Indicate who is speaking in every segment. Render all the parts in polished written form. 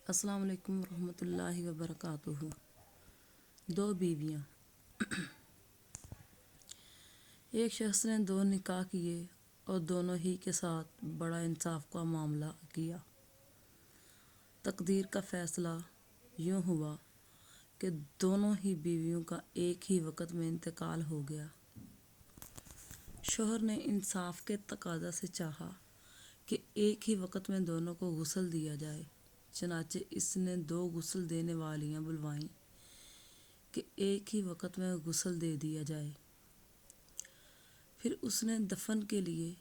Speaker 1: السلام علیکم ورحمۃ اللہ وبرکاتہ۔ دو بیویاں۔ ایک شخص نے دو نکاح کیے اور دونوں ہی کے ساتھ بڑا انصاف کا معاملہ کیا۔ تقدیر کا فیصلہ یوں ہوا کہ دونوں ہی بیویوں کا ایک ہی وقت میں انتقال ہو گیا۔ شوہر نے انصاف کے تقاضا سے چاہا کہ ایک ہی وقت میں دونوں کو غسل دیا جائے، چنانچہ اس نے دو غسل دینے والیاں بلوائیں کہ ایک ہی وقت میں غسل دے دیا جائے۔ پھر اس نے دفن کے لیے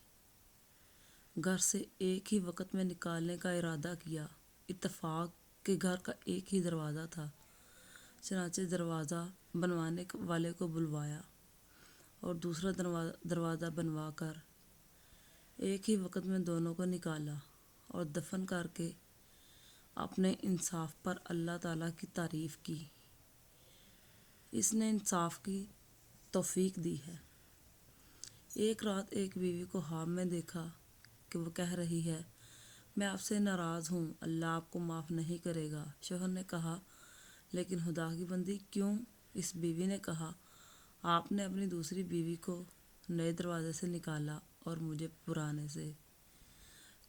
Speaker 1: گھر سے ایک ہی وقت میں نکالنے کا ارادہ کیا۔ اتفاق کہ گھر کا ایک ہی دروازہ تھا، چنانچہ دروازہ بنوانے والے کو بلوایا اور دوسرا دروازہ بنوا کر ایک ہی وقت میں دونوں کو نکالا اور دفن کر کے اپنے انصاف پر اللہ تعالیٰ کی تعریف کی۔ اس نے انصاف کی توفیق دی ہے۔ ایک رات ایک بیوی کو خواب میں دیکھا کہ وہ کہہ رہی ہے، میں آپ سے ناراض ہوں، اللہ آپ کو معاف نہیں کرے گا۔ شوہر نے کہا، لیکن خدا کی بندی کیوں؟ اس بیوی نے کہا، آپ نے اپنی دوسری بیوی کو نئے دروازے سے نکالا اور مجھے پرانے سے۔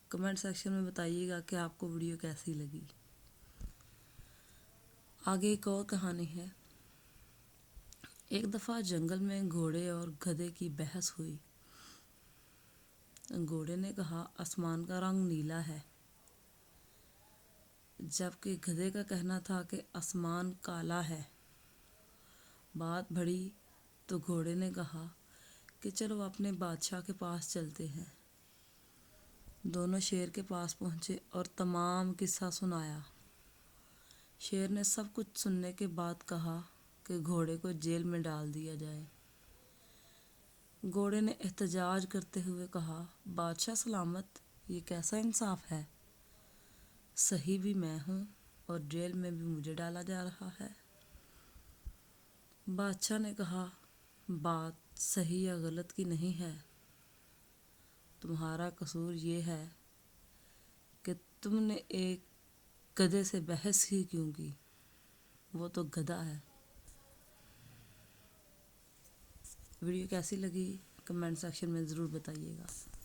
Speaker 1: کمنٹ سیکشن میں بتائیے گا کہ آپ کو ویڈیو کیسی لگی۔ آگے ایک اور کہانی ہے۔ ایک دفعہ جنگل میں گھوڑے اور گدھے کی بحث ہوئی۔ گھوڑے نے کہا، آسمان کا رنگ نیلا ہے، جبکہ گدھے کا کہنا تھا کہ آسمان کالا ہے۔ بات بڑھی تو گھوڑے نے کہا کہ چلو اپنے بادشاہ کے پاس چلتے ہیں۔ دونوں شیر کے پاس پہنچے اور تمام قصہ سنایا۔ شیر نے سب کچھ سننے کے بعد کہا کہ گھوڑے کو جیل میں ڈال دیا جائے۔ گھوڑے نے احتجاج کرتے ہوئے کہا، بادشاہ سلامت، یہ کیسا انصاف ہے؟ صحیح بھی میں ہوں اور جیل میں بھی مجھے ڈالا جا رہا ہے۔ بادشاہ نے کہا، بات صحیح یا غلط کی نہیں ہے، تمہارا قصور یہ ہے کہ تم نے ایک گدھے سے بحث ہی کیوں کی، وہ تو گدھا ہے۔ ویڈیو کیسی لگی کمنٹ سیکشن میں ضرور بتائیے گا۔